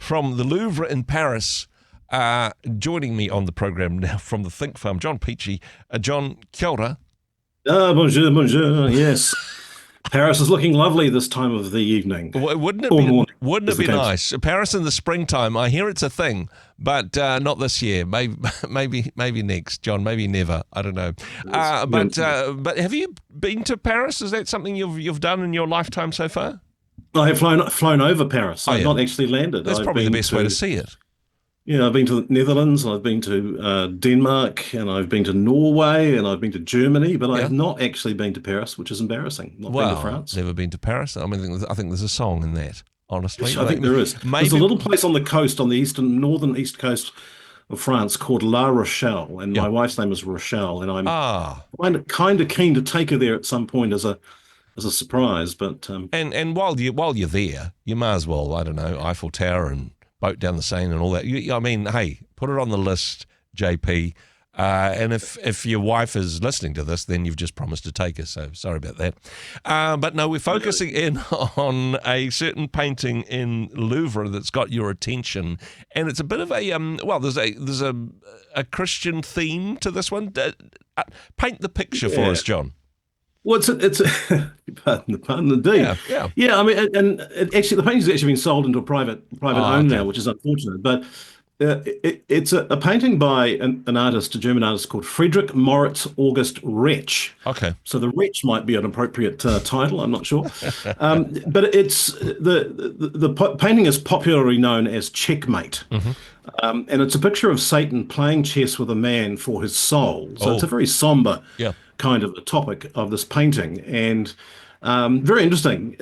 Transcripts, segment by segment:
from the Louvre in Paris. Joining me on the program now from the Think Farm, John Peachy. John, kia ora. Bonjour, bonjour. Yes, Paris is looking lovely this time of the evening Wouldn't it or be? morning, Wouldn't as it the be case. nice? Paris in the springtime. I hear it's a thing, but not this year. Maybe, maybe next, John. Maybe never. I don't know. But have you been to Paris? Is that something you've done in your lifetime so far? I have flown over Paris. Oh I've yeah, not actually landed. that's I've probably the been best way to to see it. I've been to the Netherlands, and I've been to Denmark, and I've been to Norway, and I've been to Germany, but Yeah. I've not actually been to Paris, which is embarrassing. Not been to Well, France. never been to Paris. I mean, I think there's a song in that. Honestly, I think there is. There's a Maybe. little place on the coast, on the northern east coast of France, called La Rochelle, and Yeah. my wife's name is Rochelle, and I'm Ah. kind of keen to take her there at some point as a surprise. But And while you're there, you may as well, I don't know, Eiffel Tower and boat down the Seine and all that. I mean, hey, put it on the list, JP. And if your wife is listening to this, then you've just promised to take her. So sorry about that. But no, we're focusing in on a certain painting in Louvre that's got your attention, and it's a bit of a there's a Christian theme to this one. Paint the picture for us, John. well, it's pardon the pun, indeed. Yeah. I mean, and actually, the painting's actually been sold into a private Oh, home okay. now, which is unfortunate. But it's a painting by an artist, a German artist called Friedrich Moritz August Retsch. Okay. So the Retsch might be an appropriate title. I'm not sure. But it's the painting is popularly known as Checkmate. And it's a picture of Satan playing chess with a man for his soul. So it's a Oh, very somber yeah. kind of a topic of this painting, and very interesting.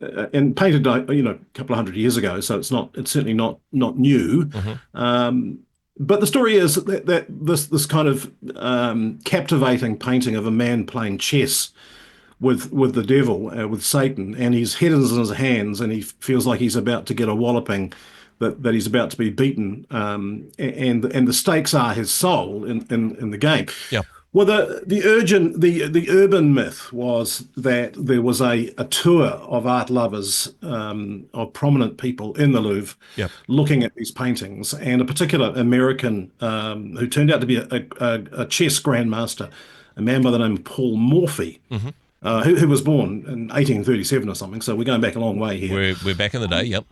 And painted, a couple of hundred years ago, so it's certainly not new. But the story is that this kind of captivating painting of a man playing chess with the devil, with Satan, and his head is in his hands, and he feels like he's about to get a walloping, that he's about to be beaten, and the stakes are his soul in the game. Yeah. Well, the urban myth was that there was a tour of art lovers, of prominent people in the Louvre, Yeah. looking at these paintings, and a particular American who turned out to be a chess grandmaster, a man by the name of Paul Morphy, who was born in 1837 or something. So we're going back a long way here. We're back in the day. Yep.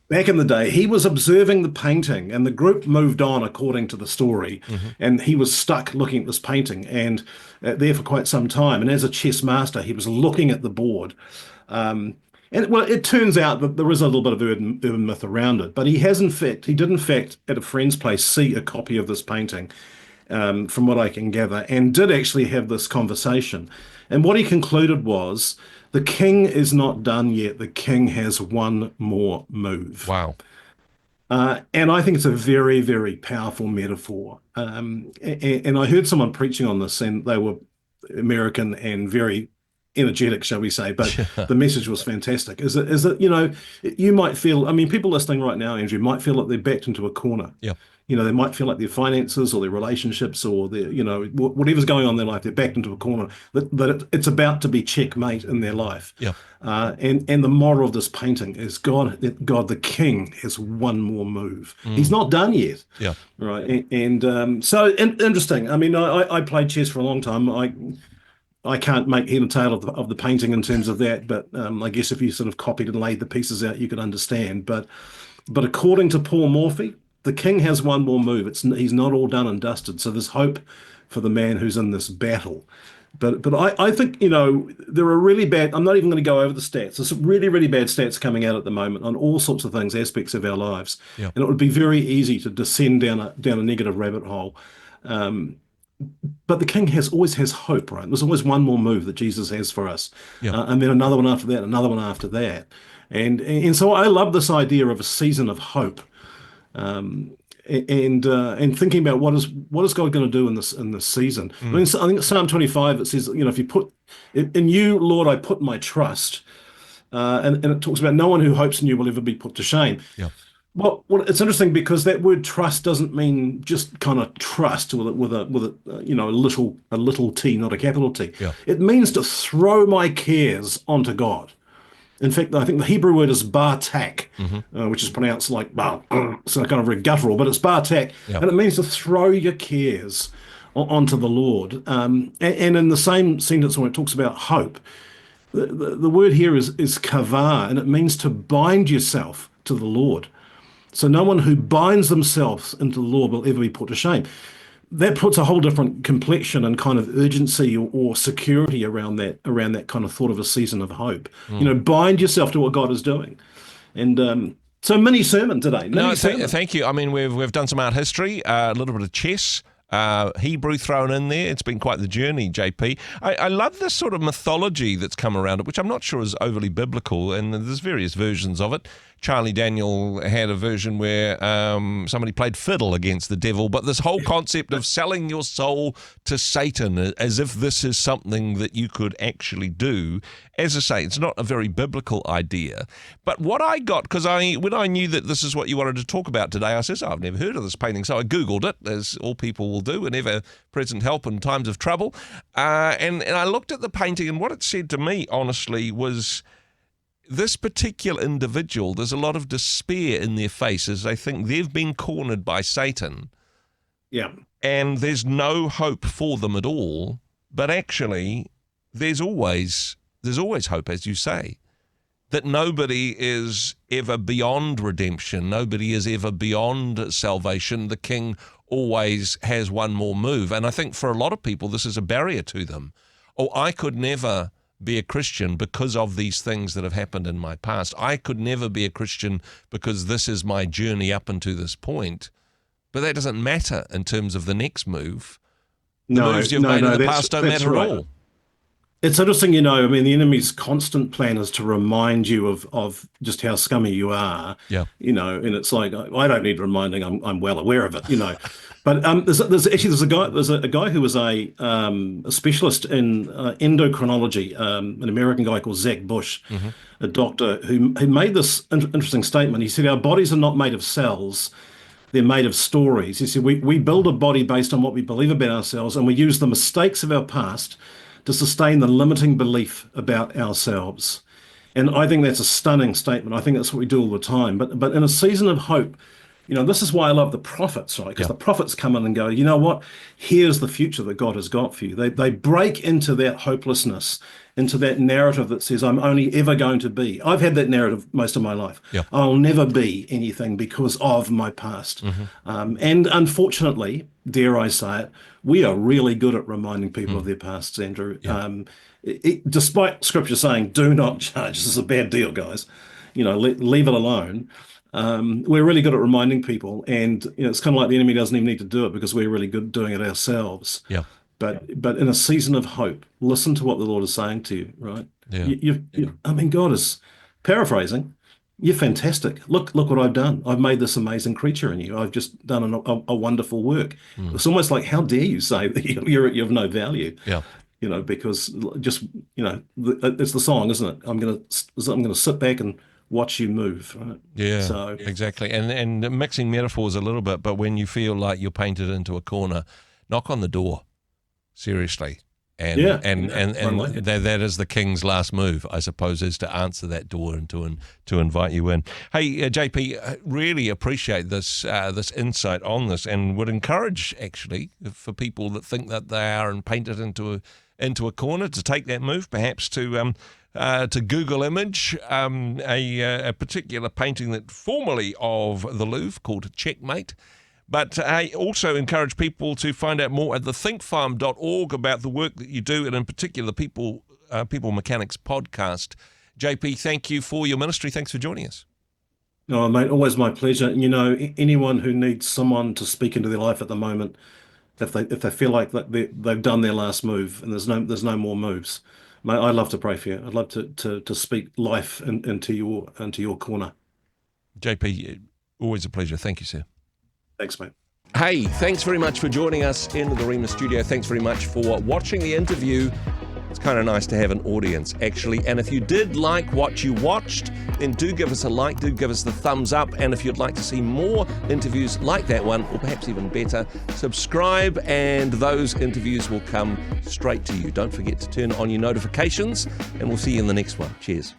Back in the day, he was observing the painting, and the group moved on according to the story, and he was stuck looking at this painting, and there for quite some time. And as a chess master, he was looking at the board. And well, it turns out that there is a little bit of urban myth around it, but he did in fact at a friend's place see a copy of this painting, from what I can gather, and did actually have this conversation. And what he concluded was, the king is not done yet. The king has one more move. Wow. And I think it's a very, very powerful metaphor. And I heard someone preaching on this, and they were American and very energetic, shall we say, but the message was fantastic. Is that, you might feel, I mean, people listening right now, Andrew, might feel like they're backed into a corner. Yeah. They might feel like their finances or their relationships or their, whatever's going on in their life, they're backed into a corner, that it's about to be checkmate in their life. Yeah. And the moral of this painting is God, the king, has one more move. He's not done yet. Yeah. Right. So interesting. I mean, I played chess for a long time. I can't make head or tail of the painting in terms of that, but I guess if you sort of copied and laid the pieces out, you could understand. But according to Paul Morphy, the king has one more move. He's not all done and dusted. So there's hope for the man who's in this battle. But I think, there are really bad, I'm not even going to go over the stats. There's some really, really bad stats coming out at the moment on all sorts of things, aspects of our lives. Yeah. And it would be very easy to descend down a negative rabbit hole. But the king always has hope, right? There's always one more move that Jesus has for us. Yeah. And then another one after that, another one after that. And so I love this idea of a season of hope. And thinking about what is God going to do in this season. I mean, I think Psalm 25, it says, if you put in you, Lord, I put my trust, and it talks about no one who hopes in you will ever be put to shame. Yeah. Well, it's interesting because that word trust doesn't mean just kind of trust with a little t, not a capital T. Yeah. It means to throw my cares onto God. In fact, I think the Hebrew word is bartak, Mm-hmm. which is pronounced like bar, so kind of very guttural, but it's bartak, Yeah. and it means to throw your cares onto the Lord. And in the same sentence, when it talks about hope, the word here is kavar, and it means to bind yourself to the Lord. So no one who binds themselves into the Lord will ever be put to shame. That puts a whole different complexion and kind of urgency or security around that kind of thought of a season of hope. Mm. Bind yourself to what God is doing. And so mini sermon today, No, mini sermon. thank you. I mean, we've done some art history, a little bit of chess, Hebrew thrown in there. It's been quite the journey, JP. I love this sort of mythology that's come around it, which I'm not sure is overly biblical, and there's various versions of it. Charlie Daniel had a version where somebody played fiddle against the devil, but this whole concept of selling your soul to Satan as if this is something that you could actually do. As I say, it's not a very biblical idea. But what I got, because when I knew that this is what you wanted to talk about today, I says, I've never heard of this painting. So I Googled it, as all people will do, and ever present help in times of trouble. And I looked at the painting, and what it said to me, honestly, was this particular individual, there's a lot of despair in their faces. They think they've been cornered by Satan. Yeah. And there's no hope for them at all. But actually, there's always hope, as you say, that nobody is ever beyond redemption. Nobody is ever beyond salvation. The King always has one more move. And I think for a lot of people, this is a barrier to them. Oh, I could never be a Christian because of these things that have happened in my past. I could never be a Christian because this is my journey up until this point. But that doesn't matter in terms of the next move. The moves you've made in the past don't matter at all. It's interesting, I mean, the enemy's constant plan is to remind you of just how scummy you are. Yeah. And it's like, I don't need reminding, I'm well aware of it. But there's a guy who was a specialist in endocrinology, an American guy called Zach Bush, a doctor who made this interesting statement. He said, our bodies are not made of cells. They're made of stories. He said, we build a body based on what we believe about ourselves, and we use the mistakes of our past to sustain the limiting belief about ourselves. And I think that's a stunning statement. I think that's what we do all the time. But in a season of hope, this is why I love the prophets, right? Because the prophets come in and go, you know what? Here's the future that God has got for you. They break into that hopelessness, into that narrative that says, I'm only ever going to be. I've had that narrative most of my life. Yeah. I'll never be anything because of my past. And unfortunately, dare I say it, we are really good at reminding people of their pasts, Andrew. Yeah. Despite Scripture saying, do not judge. This is a bad deal, guys. Leave it alone. We're really good at reminding people, and it's kind of like the enemy doesn't even need to do it because we're really good at doing it ourselves. Yeah. But in a season of hope, listen to what the Lord is saying to you, right? Yeah. I mean, God is paraphrasing. You're fantastic. Look what I've done. I've made this amazing creature in you. I've just done a wonderful work. It's almost like, how dare you say that you have no value? Yeah. Because just it's the song, isn't it? I'm gonna sit back and watch you move. Right? Yeah, so, exactly. And mixing metaphors a little bit, but when you feel like you're painted into a corner, knock on the door. Seriously. And that is the King's last move, I suppose, is to answer that door and to invite you in. Hey, JP, really appreciate this insight on this, and would encourage actually for people that think that they are and painted into a corner to take that move, perhaps to Google image a particular painting that formerly of the Louvre called Checkmate. But I also encourage people to find out more at thethinkfarm.org about the work that you do, and in particular the People Mechanics podcast. JP, thank you for your ministry. Thanks for joining us. Oh, mate, always my pleasure. Anyone who needs someone to speak into their life at the moment, if they feel like that they've done their last move and there's no more moves, mate, I'd love to pray for you. I'd love to speak life into your corner. JP, always a pleasure. Thank you, sir. Thanks, mate. Hey, thanks very much for joining us in the Rhema studio. Thanks very much for watching the interview. It's kind of nice to have an audience, actually. And if you did like what you watched, then do give us a like, do give us the thumbs up. And if you'd like to see more interviews like that one, or perhaps even better, subscribe and those interviews will come straight to you. Don't forget to turn on your notifications, and we'll see you in the next one. Cheers.